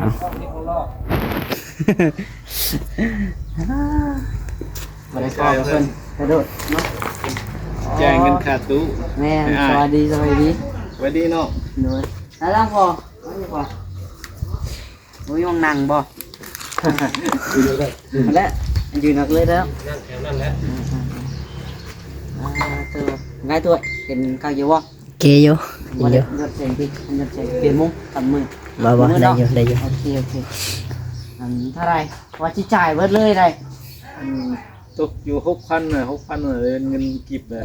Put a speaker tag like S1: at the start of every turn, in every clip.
S1: บริการเพิ่นกระโดดเนาะ
S2: แจ้งกันขาดตู้
S1: แม่สวัสดี
S2: สวัสดีเนาะ
S1: โดยแล้วพอโอ้ยห้องนั่งบ่และยืนนักเลยแล้ว
S2: นั่งแถวนั้นแหละ
S1: ตัวง่ายตัวเห็นข้าวเยอะวะ
S3: เกยอยู่
S1: เยอะเสียงพี่เสียงเปลี่ยนมุ้งทำมือ
S3: บ่ได้อยู่
S1: โอเคเท่าไรว่าจะจ่ายเบิดเลยได้
S2: ตกอยู่6,000น่ะ6,000น่ะเงินกิบน่ะ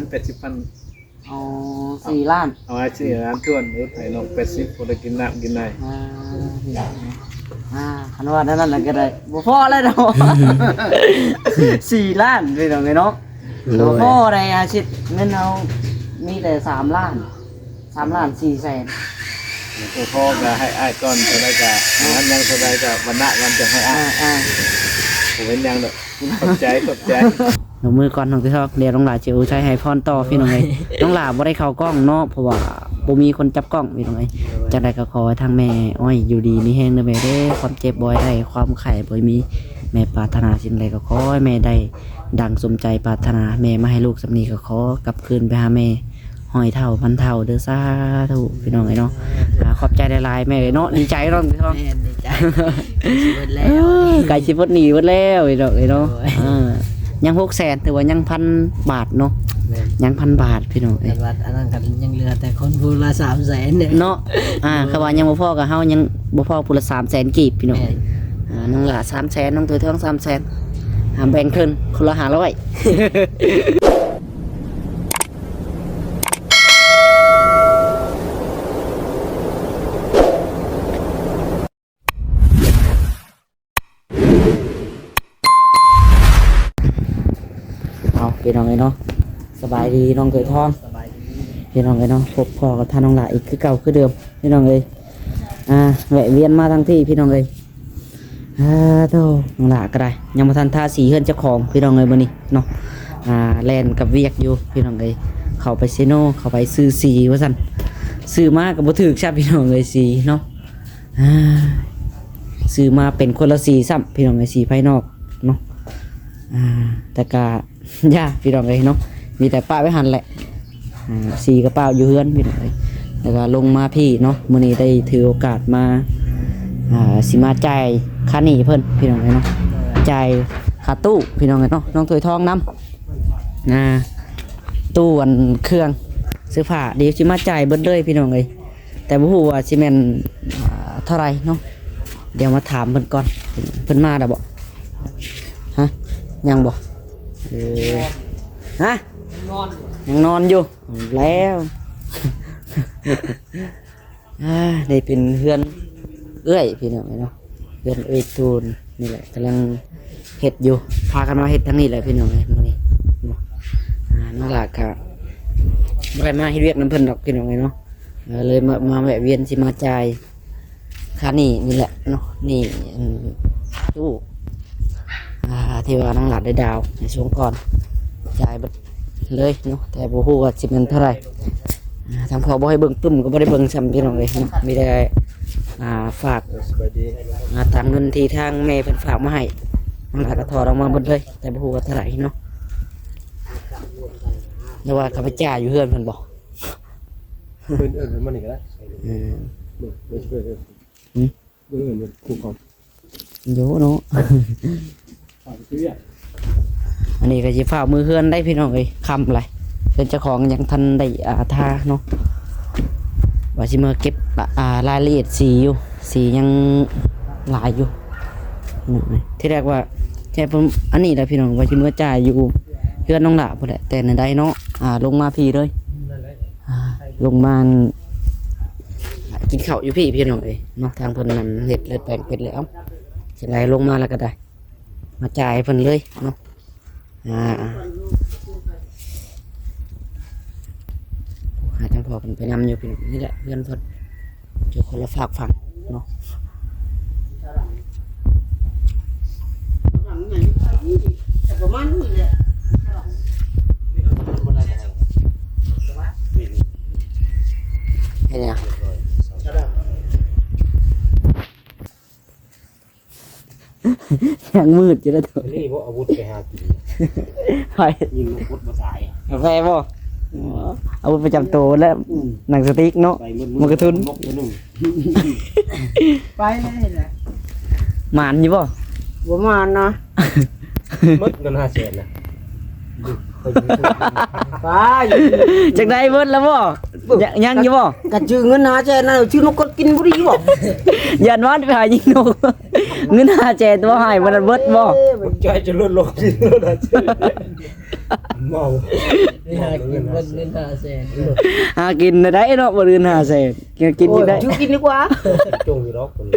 S2: 4,80,000
S1: อ๋อ4 ล้าน
S2: เอาไว้4 ล้านทวนให้น้อง80คนได้กินน้ำกินได้
S1: คันว่านั่นแหละก็ได้บ่พอเลยเนาะ4 ล้านพี่น้องเนาะบ่พอได้อาชีพเงินเอามีแต่3 ล้าน3 ล้าน4 แสน
S2: ตัวพ่อก็ให้อ้ายก่อนจะได้ก็งั้นยังจะได้ก็วันหน้ากันจะให้อ้ายผมเป็นยังเด้อขอบใจ
S3: ลงมือก่อนน้องที่ชอบเรียนน้องหลาจิ๋วใช้ให้พรต่อพี่น้องเอ้ยน้องหลาบ่ได้เข้ากล้องเนาะเพราะว่าบ่มีคนจับกล้องพี่น้องเอ้ยจังได๋ก็ขอให้ทางแม่อ้อยอยู่ดีมีแฮงเด้อแม่เด้อความเจ็บบ่ได้ความไข้บ่มีแม่ปรารถนาสิ่งใดก็ขอให้แม่ได้ดังสมใจปรารถนาแม่มาให้ลูกสำนี้ก็ขอกลับคืนไปหาแม่หอยเท่าพันเท่าเด้อสาธุพี่น้องเอ้ยเนาะขอบใจหลายๆแม่เนาะดีใจเนาะพี่น้อง
S1: ดีใจชีวิตแล้ว
S3: ไก่ชีวิตหนีหมดแล้วพี่น้องเอ้ยเนาะยัง600,000ถือว่ายัง1,000 บาทเนาะยัง1,000 บาทพี่น้องเอ้ย
S1: อันนั้นกันยังเหลือแต่คนผู้ละ300,000เนี่ย
S3: เนาะคือว่ายังบ่พอกับเฮายังบ่พอผู้ละ300,000กีบพี่น้องน้องหล่า300,000น้องตัวทอง300,000แบ่งครึ่งคนละ500พี่น้องเอ้ยเนาะสบายดีน้องเกยทองพี่น้องเอ้ยเนาะพบพ่อกับท่านน้องหล่าอีกคือเก่าคือเดิมพี่น้องเอ้ยแวะเวียนมาทั้งที่พี่น้องเอ้ยโตน้องหล่าก็ได้ยังมาทันท่าสีเฮือนเจ้าของพี่น้องเอ้ยมื้อนี้เนาะแลนกับเวียกอยู่พี่น้องเอ้ยเข้าไปเซโนเข้าไปซื้อสีว่าซั่นซื้อมาก็บ่ถูกใช่พี่น้องเอ้ยสีเนาะซื้อมาเป็นคนละสีซ้ำพี่น้องเอ้ยสีภายนอกเนาะแต่ก็ย่าพี่น้องเลยเนาะมีแต่ป้าไว้หันแหละสีกระเป๋าอยู่เฮือนพี่น้องเลยแล้วก็ลงมาพี่เนาะมื้อนี้ได้ถือโอกาสมาสิมาจ่ายค่าหนี้เพิ่นพี่น้องเลยเนาะจ่ายค่าตู้พี่น้องเลยเนาะน้องถวยทองนำตู้อันเครื่องเสื้อผ้าเดี๋ยวสิมาจ่ายเบิดเลยพี่น้องเลยแต่บ่ฮู้ว่าสิแม่นเท่าไหร่เนาะเดี๋ยวมาถามเพิ่นก่อนเพิ่นมาแล้วบ่ฮะยังบ่ฮะยังนอนอยู่แล้วได้เป็นเพื่อนเอ้ยพี่น้องเนาะเพื่อนเอ้ยตูนนี่แหละกำลังเห็ดอยู่พากันมาเห็ดทั้งนี้เลยพี่น้องเลยนี่น้องหลากค่ะไม่ได้มาเฮ็ดเวียกน้ำเพิ่นดอกพี่น้องเลยเนาะเลยมาแวะเวียนสิมาจ่ายค่านี่แหละเนาะนี่ตู้ที่ว่าน้องหลาดได้ดาวในช่วงก่อนจ่ายเลยเนาะแต่บ่ฮู้ว่าสิเป็นเท่าไหร่ทางพ่อบ่ให้เบิ่งตึ้มก็บ่ได้เบิ่งซ้ำพี่น้องเลยเนาะมีแต่ฝากทางเงินที่ทางแม่เพิ่นฝากมาให้น้องหลาดก็ถอดออกมาหมดเลยแต่บ่ฮู้ว่าเท่าไหร่เนาะแต่ว่าเขาไปจ่ายอยู่เฮือนเพิ่นบ่
S2: เพิ่นมันนี่ก็ได้บ่ช่วยเด้อคู่ของ
S3: อยู่เนาะอันนี้ก็จะฝ่ามือเฮือนได้พี่น้องเลยคำอะไรเป็นเจ้าของยังทันได้ทาเนาะว่าชิมาเก็บรายละเอียดสีอยู่สียังหลายอยู่ที่แรกว่าแค่ผมอันนี้แหละพี่น้องว่าชิมาจ่ายอยู่เฮือนน้องหล่าพอแหละแต่ในใดเนาะลงมาพี่เลยลงมากินข้าวอยู่พี่น้องเลยเนาะทางเพิ่นนั่นเห็ดเลือดแปลงเป็นแล้วจะไหลลงมาแล้วก็ได้มาจ่ายเพิ่นเลยเนาะหาทางพ่อเพิ่นไปนำอยู่พี่นี่แหละเพื่อนเพิ่นเจอคนละฝากฝั่งเนาะประมาณนี้แหละเห็นยัง ยังมืดอยู่แล้วตัว
S4: นี่บ่อาวุธไปหากิน
S3: ไป
S4: ยิงอาวุธบ่ตาย
S3: กาแฟบ่เอาประจำตัวแล้วหนังสติ๊กเนาะ
S4: ไป
S3: มันกระทุน
S4: มกตัวนึง
S1: ไปเลยแหละ
S3: หมานอยู่บ่
S1: บ่มานะ
S4: มดเงิน500,000น่ะ
S1: ไปอยู่
S3: จักได้เบิดแล้วบ่ยังอยู่บ่
S1: กะจือเงินหาแจนั่นชื่อนกก็กินบ่ดีบ่
S3: ยันว่าไปหายิงนกเงินหาแจตัวให้มันเบิดบ่
S4: ใจจะลดลงสิลดเมา
S1: หากินเงินหาแสน
S3: หากินได้เนาะบ่อื่นหาแสนกินอยู่ได้
S1: ชื่อกินดีกว่า
S4: จงอยู่ดอกคนนี้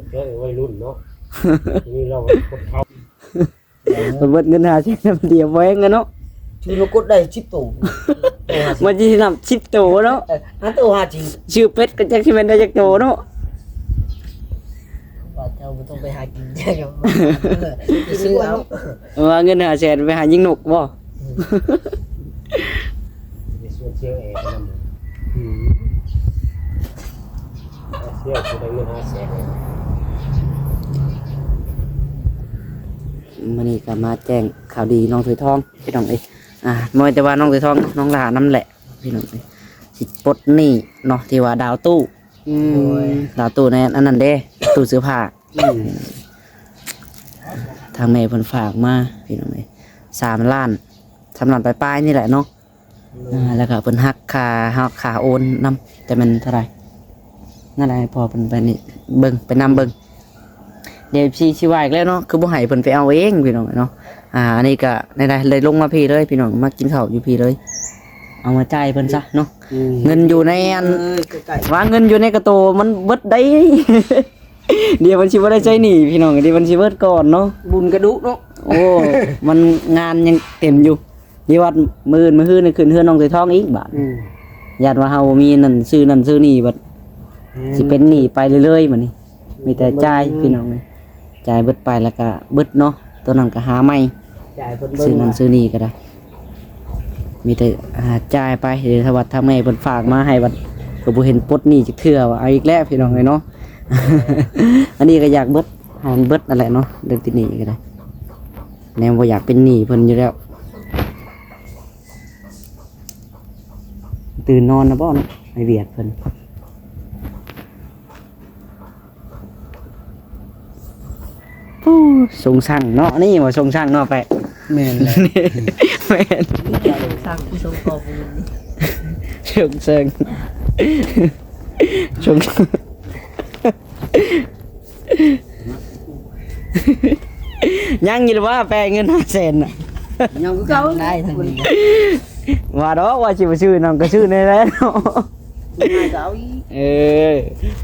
S4: แค่วัยรุ่นเนาะนี่เราคนเฒ่า
S3: เบิดเงินหาแสนมันเดียวไว้กันเนาะ
S1: ชื่อนกก็ได้10ตัว
S3: มันสินำ10โตเนาะ
S1: อันตัวหาจริง
S3: ชื่อเป็ดก็จักสิแม่นได้จักโตเนาะ
S1: ว่าเจ้าบ่ต้องไปหากินแจ้งซื้อเอา
S3: ว่าเงินหาแสนไปหายิงนกบ่
S4: ในส่วนเชียงเอกนั่นเชียงคือได้เงิน500,000
S3: มื้อนี้ก็มาแจ้งข่าวดีน้องถวยทองพี่น้องเอ้ยบ่แต่ว่าน้องถวยทองน้องหลานำแหละพี่น้องเอ้ยสิปลดหนี้เนาะที่ว่าดาวตู้ดาวตู้ในอันนั้นเด้ตู้เสื้อผ้าทางแม่เพิ่นฝากมาพี่น้องเอ้ย3 ล้าน3 ล้านปลายๆนี่แหละเนาะแล้วก็เพิ่นหักค่าโอนนำแต่มันเท่าไหร่นั่นแหละพอเพิ่นไปนี่เบิ่งไปนำเบิ่งเดี๋ยวพี่ชิว่าอีกแล้วเนาะคือบ่ให้เพิ่นไปเอาเองพี่น้องเนาะอันนี้ก็ได้เลยลงมาพี่เลยพี่น้องมากินข้าวอยู่พี่เลยเอามาจ่ายเพิ่นซะเนาะเงินอยู่ในอันว่าเงินอยู่ในกระโตมันเบิดได้ เดี๋ยวมันสิบ่ได้ใช้หนี้พี่น้องเดี๋ยวมันสิเบิดก่อนเนาะ
S1: บุญกระดุเนาะ
S3: โอ้มันงานยังเต็มอยู่นี่ว่ามื้อฮื้อนี่ขึ้นเฮือนน้องถวยทองอีกบาดญาติว่าเฮามีนั่นซื้อนี่บัดสิเป็นหนี้ไปเรื่อยๆบัดนี้มีแต่จ่ายพี่น้องเลยจ่ายเบิดไปแล้วก็เบิดเนาะตัวนั้นก็หาใหม่
S1: จ่ายเพิ่น
S3: ซื้อนั่นซื้อนี่ก็ได้มีแต่จ่ายไปเดี๋ยวถ้าวัดถ้าแม่เพิ่นฝากมาให้บัดก็บ่เห็นปลดหนี้จักเทื่อว่าเอาอีกแล้วพี่น้องเลยเนาะ อันนี้ก็อยากเบิดให้มันเบิดนั่นแหละเนาะเรื่องติดหนี้ก็ได้แนวบ่อยากเป็นหนี้เพิ่นอยู่แล้วตื่นนอนนะบ่เนาะไอเวียดเพิ่นปู้ทรงสั่งเนาะนี่ว่าทรงสั่งเนาะไป
S1: แม่นแล้ว
S3: แม่น
S1: สร้างผู้ทรงกอบุญนี่
S3: ทรงเซิงทรงยังอยู่หรือว่าแปลเงิน500,000น่ะ
S1: ยังก็เก่าได้ทางนี้
S3: ว่าดอกว่าสิบ่ชื่อน้องก็ชื่อในแล้วเนาะ
S1: ง่ายก็เอาอีก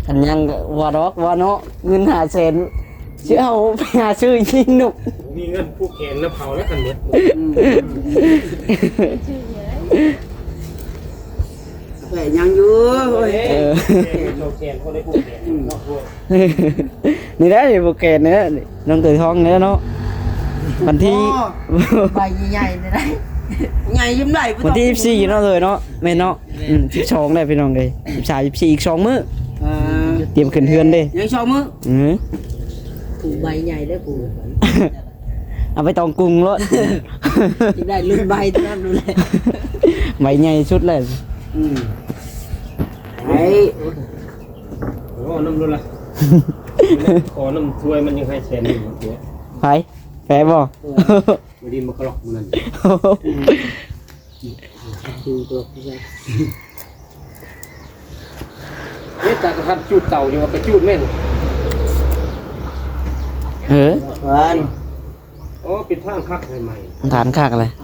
S3: คันยังก็ว่าดอกว่าเนาะเงิน500,000สิเอาไปหาซื้อยิงนก
S4: มีเงินผู้แขนน้ำเผาแล้วกันเบิด
S1: แต่ยังอยู่เฮ้ย
S4: เราแขนเขาได้ผู้แขนเนาะ
S3: นี่ได้โปรแกรมเนี่ยน้องตื่นท้องเนี่ยเนาะวันที่
S1: ใบใหญ่ๆนี่ได้ใหญ่ยิ้มได้
S3: วันที่24เนาะเลยเนาะแม่เนาะ12ได้พี่น้องเลย13 14อีก2มื้อเตรียมขึ้นเฮือนเด้
S1: ยังชอบมือ ผูใบใหญ่ได้ผู
S3: เอาไปตองกรุงรถ
S1: ที่ได้รุ่นใบที่นั่นดูเลย
S3: ใบใหญ่สุดเลย
S1: ไอ้
S4: โอ้น้ำรุ่นละขอน้ำช่วยมันยังให้แสนอยู่เดี๋ยว
S3: ไปแฟบ่
S4: วันนี้มันก็หลอกมัน
S1: ดูตัวผู้ชาย
S4: เนี่ยจากกระทัดจูดเต่าอยู่ว่าไปจูดแม่น
S1: วัน
S4: โอ้ปิดทางคักใหม่
S3: ฐานคากอะไร
S4: ๆ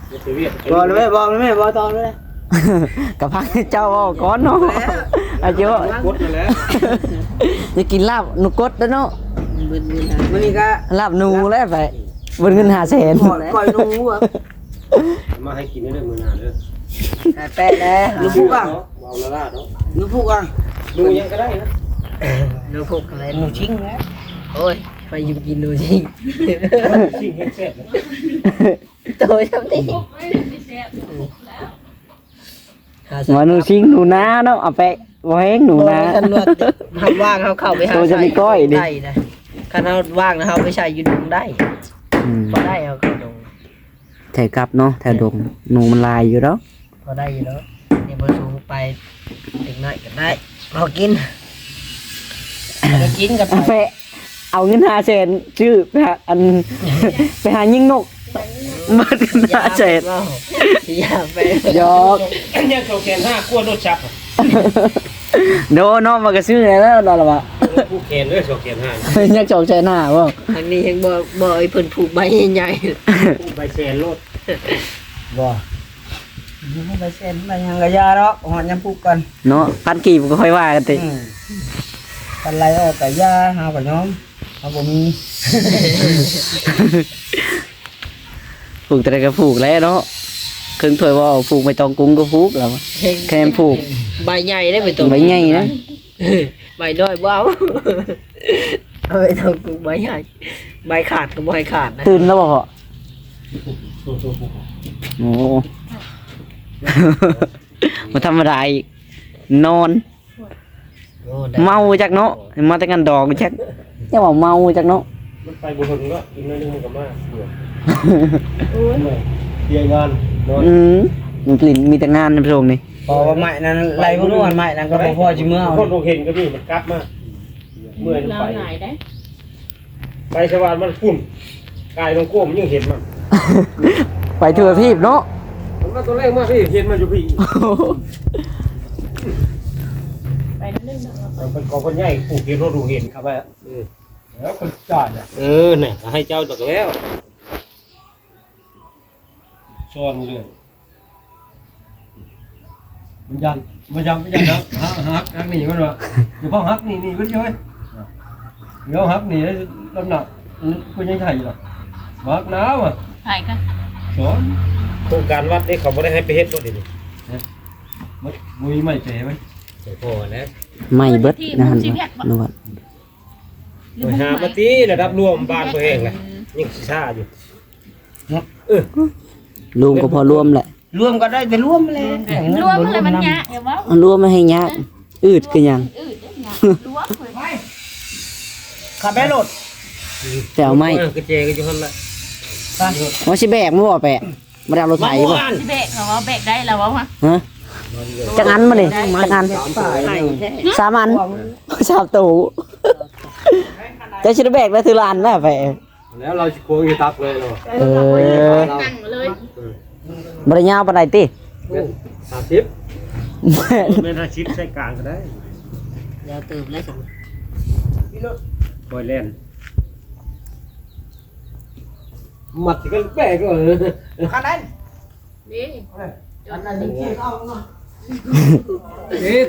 S4: เดี๋ยวเวียด
S1: บอกเลยแม่บอกตอนเลย
S3: กับพักเจ้าบ่ก่อนเนาะอาเจ้าก
S4: ดมาแล้ว
S3: จะกินลาบหนูกดแล้วเนาะ
S1: มันนี่ก็
S3: ลาบหนูแล้วไปบนเงิน500,000
S1: ปล่อยนูอ่ะ
S4: มาให้กินได้มือนานเด้อ
S1: แปะแล้วนูพุกอ่ะ
S4: วาวละลาดเนาะ
S1: นูพุกอ่ะ
S4: ดูยังก็ได้นะ
S1: นูพุกอะไรนูชิงนะโอ้ยไปอยู่กินนูชิง
S4: ชิงเฮ็ดแซ่บนะ
S1: โตช่ำนี่
S3: ว่าหนูชิงหนูนาเนาะเอาไป บ่แห้งหนูนะ
S1: ตำรวจทำว่างเขาเข้าไปหา
S3: ตัวจะมีก้อยดิ
S1: ได้นะคันเขาว่างนะเขาไปใช้อยู่ดงได้
S3: อืม
S1: พอได้เอาเข้าดง
S3: แถวกลับเนาะแถวดงหนูมันลายอยู่แล้ว
S1: พอได้อยู่แล้วนี่พอสูงไปเด็กน้อยก็ได้เอากินไปกินกันไป
S3: ไปเอาเงิน500,000ชื่อไปหาอัน ไปหายิงนกมาเงิน500,000
S1: อย่าไป
S3: หยอก
S4: เนี่ยโชว์แขน5กลัวรถจับ
S3: โดนเนาะมันก็ซื้อแล้วดอกละวะ
S4: ผู้แขนเลยโชว์แขน5
S3: ยักษ์จอกใจหน้าบ่
S1: ทางนี้ยังบ่ไอ้เพิ่นผูกใบใหญ่
S4: ผู้ใบแขนรถ
S1: บ่ยังไปเซ็นไปยังกะยาดอกหอนยังผูกกัน
S3: เนาะพันกีบก็ค่อยว่ากันติ
S1: กันไรออกกะยาหากับน้องเฮาบ่มี
S3: ผูกแต่ก็ผูกแล้วเนาะครึ่งถ้วยว่าผูกไม่ต้องกุ้งก็ผูกแล้วแค่ผูก
S1: ใบใหญ่ได้ไปตัว
S3: ใบใหญ่นะ
S1: ใบน้อยบ่เอาเอาไปทำกูใบใหญ่ใบขาดก็บ่ให้ขาดนะ
S3: ตื่นแล้วบ่พ่อโอ้ มาธรรมดาอีกนอน
S1: โอ้ได้
S3: เมาจากเนาะมาแต่กันดอกจักจะว่าเมาจากเนาะ
S4: มันไปบุญก็อีกนิดนึงมันก็มาเดี๋ยวงานนอน
S3: มันกลิ่นมีแต่งานในประโยคนี้
S1: พอว่าใหม่นั้นไรบ่รู้อันใหม่นั้นก็บ่พอสิเมื่อเอา
S4: คนโรงเห็นก็มีมันกลับมาเมื่อยไปไปชาวบ้านมันฝุ่นกายมันโก้มยังเห็นมัน
S3: ไปทั่วทีบเนาะ
S4: มันก็ตัวแรกมาพี่เห็นมันอยู่พี่เป็นกองคนใหญ่ปลูกเห็นรถดูเห็นครับว่าแล้วคนจ่ายเนี่ยให้เจ้าตกแล้วซ้อนเลยมันยันนะฮักนี่มันวะเดี๋ยวพ่อฮักนี่มันเยอะเดี๋ยวฮักนี่ลำหนักคุณยังไถ่หรอฮักน้ำอ่ะ
S5: ใช่กัน
S4: สอนโครงการวัดนี่เขาไม่ได้ให้ไปเฮ็ดบ่ดิมันมุ้ยไม่เจ๋ไหมเจ๋พอแล้ว
S3: ไม่เบิดนะฮะนวด
S4: หามาตีระดับรวมบ้านตัวเองแหละยังช้าอยู่
S3: รวมก็พอรวมแหละ
S1: รวมก็ได้แต่รวมเลย
S5: รวมอะไรมันยะอย่าว่าร
S3: วมไม่ให้ยากอืดคือหยัง
S5: รวมเลย
S1: ขับไปรถ
S3: แต่เอาไม่
S4: กระเจก็อยู่หั่นละ
S3: ว่าสิแบกบ่แปะมาดาวรถไถบ่
S5: ที่เบรกเขาว่าเบรกได้แล้ววะ
S3: ฮะจักอันมาดิจักอันสามอันชาวตู่จะสิได้แบกได้ทีละอันแม่แปะ
S4: แล้วเราสิโกงอีตักเลยเนาะ
S5: นั่งเลย
S3: บ่ได้ยาวปานใดติ
S4: 30เป็นอาชีพใช้กลางก็ได้
S1: ยาวเติมแล้วสิ
S4: บ่อยแล่นมัดสิกันแปะก็
S1: คันนั้น
S5: นี่
S1: อันนั้นนี่เอาเนาะ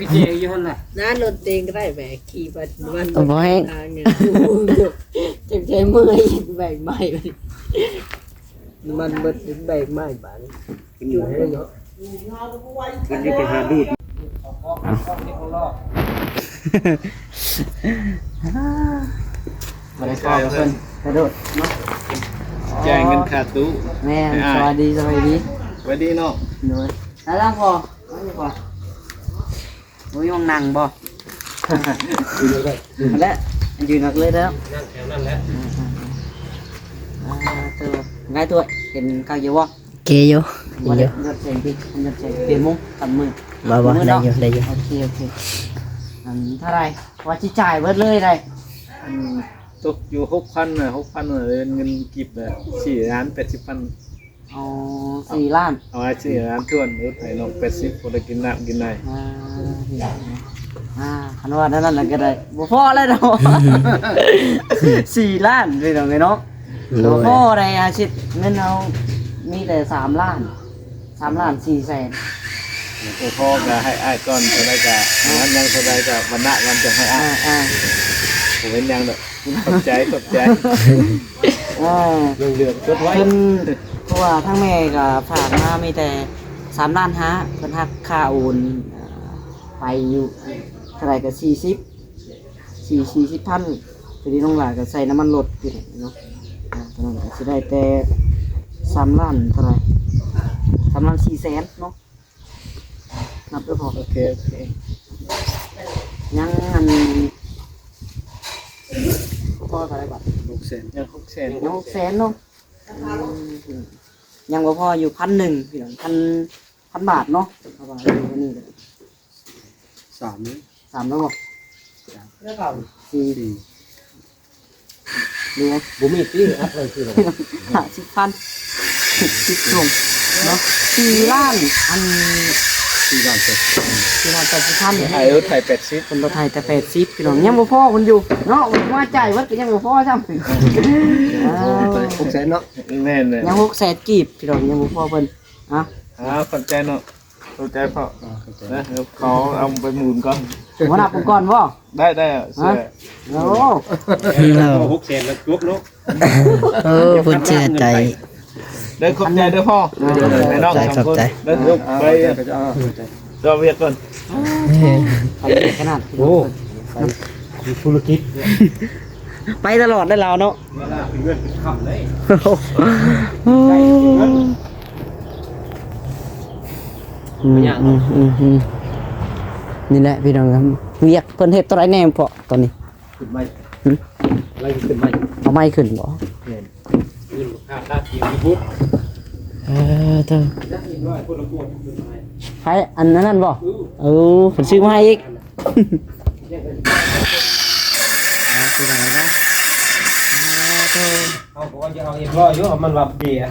S4: กระเจอยู่หั่นน่ะ
S1: น้ารถเต็งก็ได้แบกขี่ไปมัน
S3: เอาบ่ให้
S1: ทางเนี่ยเจ็บใจเมื่อยแบกไม้มันเบิดแบกไม้บาดอยู่ให้เนาะ
S4: มันจะไปหาดูด
S3: บ่ได้ขอเพิ่นกระโดดเนาะ
S2: จ่ายเงินค่าตู้
S3: แม่สวัสดีสวัสดี
S2: ไว้ดีเนาะ
S3: หน่อยแล้วล่ะพอไม่พอบ่มีห้องนั่งบ่แล้วยืนนักเลยแล้ว
S4: นั่งแถวนั้นแหละ
S3: ตัวง่ายตัวเห็นข้าวเยอะบ่
S1: เกอยู่
S3: บ่ได้ยอดเสียงดิยอดเสียงเปลี่ยนมุ้งทำมือ
S1: บ่ได้อยู่ได้อยู่
S3: โอเคเท่าไรว่าสิจ่ายเบิดเลยได้
S2: ตกอยู่6,000น่ะ6,000น่ะเงินกิบน่ะ4,80,000
S3: เอา4 ล้าน
S2: เอาไว้4 ล้านทวนรถไถน้อง80บ่ได้กินน้ำกินได้
S3: คันว่านั่นน่ะก็ได้บ่พอเลยเนาะ4 ล้านพี่น้องเนาะบ่พอได้อาชีพเงินเอามีแต่3 ล้าน3 ล้าน4แสน
S2: พ่อก็ให้อ้ายก่อนเท่าใดก็งั้นยังเท่าใดก็วันหน้าวันจะให้อ้าย ผมเป็นยังดอกขอบใจ
S3: เห
S2: ลืองๆจดไว้
S3: เพิ่นเพราะว่าทั้งแม่ก็ฝากมามีแต่3 ล้าน5เพิ่นหักค่าโอนไปอยู่เท่าไหร่ก็40,000ทีนี้น้องหลานก็ใส่น้ำมันรถอยู่เนาะตอนนั้นก็สิได้แต่3 ล้านเท่าไหร่3 ล้าน4แสนเนาะนับด้วยพอ
S2: โอเค
S3: ยังอันพ่อเท่าไหร่บาท
S2: 600,000ยัง600,000
S3: ยัง600,000เนาะยังบ่พออยู่1,000พี่น้อง1,000 บาทเนาะเอาว่าอยู่นี่เลย
S2: 3นี่
S3: 3แล้วบ่
S1: แล้วก็
S3: 4ดูไหม
S4: บ่มีตีอัพเลยคือ
S3: 50,000ติดลงเนาะ4ล้านอัน
S2: 4ล้านเจ็ด
S3: 4ล้าน80,000เนี่ย
S2: ไอ้ไทย80
S3: คนบ่ไทยแต่80พี่น้องยังบ่พอคนอยู่เนาะว่าจ่ายวัดก็ยังบ่พอซ้ำ
S4: 600,000เนาะ
S2: แม่นเลย
S3: ยัง600,000กีบพี่น้องยังบ่พอเพิ่นอ่ะ
S2: ขอบใจเนาะขอบใจพ่อนะเขาเอาไปหมุนก่อน
S3: หัวหน้าองค์กรบ่
S2: ได้เสื้อ
S3: โอ้
S4: 600,000แล้วจบเนาะ
S1: เพิ่นเชื่อใจ
S2: ได้ขอบใจเด้อพ่อไปน้องสองคนเด้อไปรอเวียดก่อน
S3: ไปขนาด
S4: โอ้ธุรกิจ
S3: ไปตลอดได้แล้วเนาะ
S4: เวลาเป็นเงินเป็นค่ำเลย
S3: นี่แหละพี่น้องครับเรียกเพิ่นเฮ็ดตัวไรแน่พอตอนนี้
S4: ขึ้นไม่อะไรขึ้นไม่
S3: เอาไม้ขึ้นบ่
S4: ขึ้นค่าหน้าที่มีบุ๊ก
S3: เธอ
S4: คนละคนขึ้นไม่
S3: ใครอันนั้นบ่เพิ่นซื้อมาให้อีกพี่น้องเนาะเธอ
S4: เอาบอกว่าจะเอาเอ็มร้อยอยู่เอามันรับเบียร์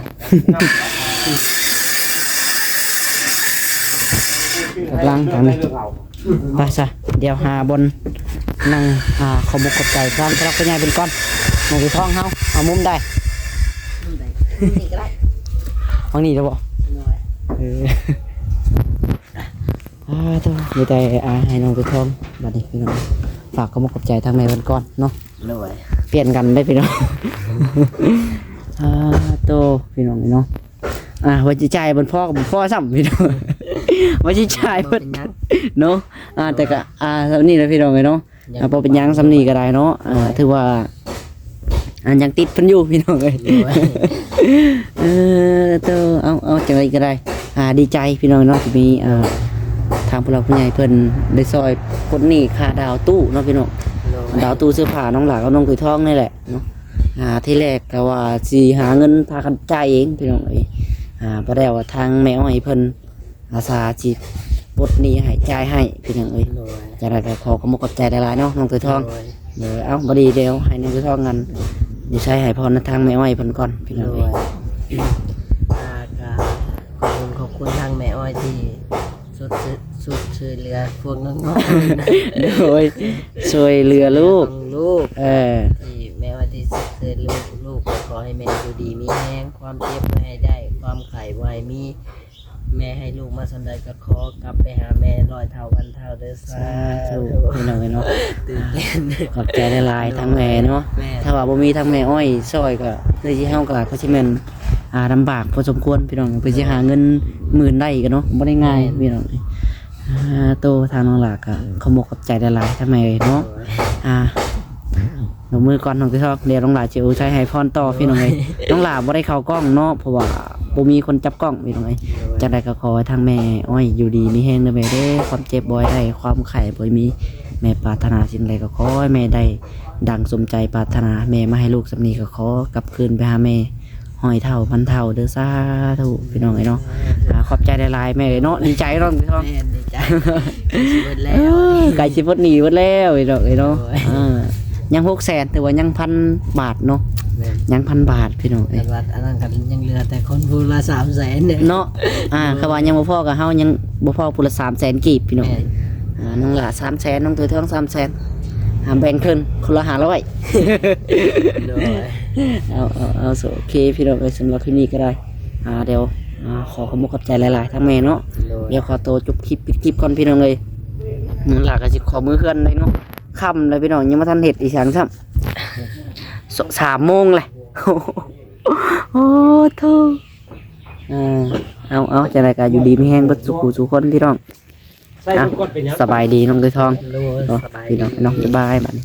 S3: กำลังทำไปซะเดี๋ยวหาบนนั่งขอบกขอบใจฟังกระลักกระยายเป็นก้อนมองไปท้องเฮาเอามุมได้ฟังนี่จะบ่ต้องมีแต่ให้น้องไปท้องบัดนี้พี่น้องฝากขอบกขอบใจทางแม่เป็นก้อนเนาะ
S1: รวย
S3: เปลี่ยนกันได้พี่น้องโตพี่น้องเนาะว่าจะจ่ายบนพ่อกับพ่อซ้ำพี่น้องว่าจะจ่ายเพิ่นเนาะแต่ก็สำนี่นะพี่น้องเนาะพอเป็นยังสำนี่ก็ได้เนาะถือว่ายังติดเพิ่นอยู่พี่น้องเอ้ยโตเอาจังไดก็ได้ดีใจพี่น้องเนาะที่มีทางพวกเราผู้ใหญ่เพิ่นได้ซอยคนนี้ค่าดาวตู้เนาะพี่น้องดาวตู้เสื้อผ้าน้องหลากับน้องกุยทองนี่แหละเนาะที่แรกก็ว่าสิหาเงินพากันจ่ายเองพี่น้องเอ้ยบ่ได้ว่าทางแม่อ้อยเพิ่นอาสาสิปลดหนี้ให้จ่ายให้พี่น้องเอ้ยจังได๋ก็ขอขอบใจหลายๆเนาะน้องกุยทองเดี๋ยวเอาบ่ดีเดี๋ยวให้น้องกุยทองกันสิใช้ให้พรทางแม่อ้อยเพิ่นก่อนพี่น้องเอ้ย
S1: ขอบคุณทางแม่อ้อยที่สุดช่วยเหลือพวกน้อง
S3: โดยช่วยเหลือลูก
S1: ลูก
S3: ที่
S1: ที่แม่อ้อยที่สุดช่วยลูกขอให้แม่อยู่ดีมีแห้งความเจ็บไม่ให้ได้ความไข่บ่ให้มีแม่ให้ลูกมาสันใดก็ขอกลับไปหาแม่ร้อยเท่าพันเท่าเด้อสาธุ
S3: พี่น้องเนาะ
S1: ตื่นเต้น
S3: ขอบใจหลายๆทั้งแม่เนาะ
S1: แม่
S3: ถ้าว่าบ่มีทั้งแม่อ้อยซอยก็เลยสิเฮาก็ก็สิแม่นลำบากพอสมควรพี่น้องเพื่อสิหาเงินหมื่นได้กันเนาะบ่ได้ง่ายพี่น้องโตทางน้องหลากก็ขอบขอบใจหลายๆทั้งแม่เนาะลงมือก่อนน้องที่ชอบเดี๋ยวน้องหลาจะเอาใช้ให้พรต่อพี่น้องเอ้ยน้องหลาบ่ได้เข้ากล้องเนาะเพราะว่าบ่มีคนจับกล้องพี่น้องเอ้ยจังได๋ก็ขอให้ทางแม่อ้อยอยู่ดีมีแฮงเด้อแม่เด้อความเจ็บบ่ให้ได้ความไข้บ่มีแม่ปรารถนาสิ่งใดก็ขอให้แม่ได้ดังสมใจปรารถนาแม่มาให้ลูกสำนี้ก็ขอกลับคืนไปหาแม่หอยเท่าพันเท่าเด้อสาธุพี่น้องเอ้ยเนาะขอบใจหลายๆแม่เอ้ยเนาะดีใจเนาะพี่น้อง
S1: แม่ดีใจหมดแล้ว
S3: ไก่สิบดหนีหมดแล้วพี่น้องเอ้ยเนาะยัง600,000แต่ว่ายัง1,000 บาทเนาะยัง1,000 บาทพี่น้องเอ้ย
S1: แต่ว่าอันนั้นกันยังเหลือแต่คนพูละ300,000เนี่ย
S3: เนาะคือว่ายังบ่พอกับเฮายังบ่พอพุ่นละ300,000กีบพี่น้องน้องหล่า300,000น้องตัวทอง300,000แบ่งครึ่งคนละ500เอาโอเคพี่น้องเอ้ยสำหรับคลิปนี้ก็ได้เดี๋ยวขอขอบใจหลายๆทั้งแม่เนาะเดี๋ยวขอตัวจบคลิปปิดคลิปก่อนพี่น้องเอ้ยน้องหล่าก็สิขอมือเฮือนได้เนาะค่ำเลยพี่น้องยังบ่ทันเฮ็ดอีหยังซ้ำ3 โมงเลยโอ้โธ่เอาจังได๋ก็อยู่ดีมีแฮงเบิดสุขทุกคนพี่น้อง
S4: ใส่ทุกคนเป็นยัง
S3: สบายดีน้องตัวทอง
S1: สบาย
S3: พี่น้องบ๊ายบายบัดนี้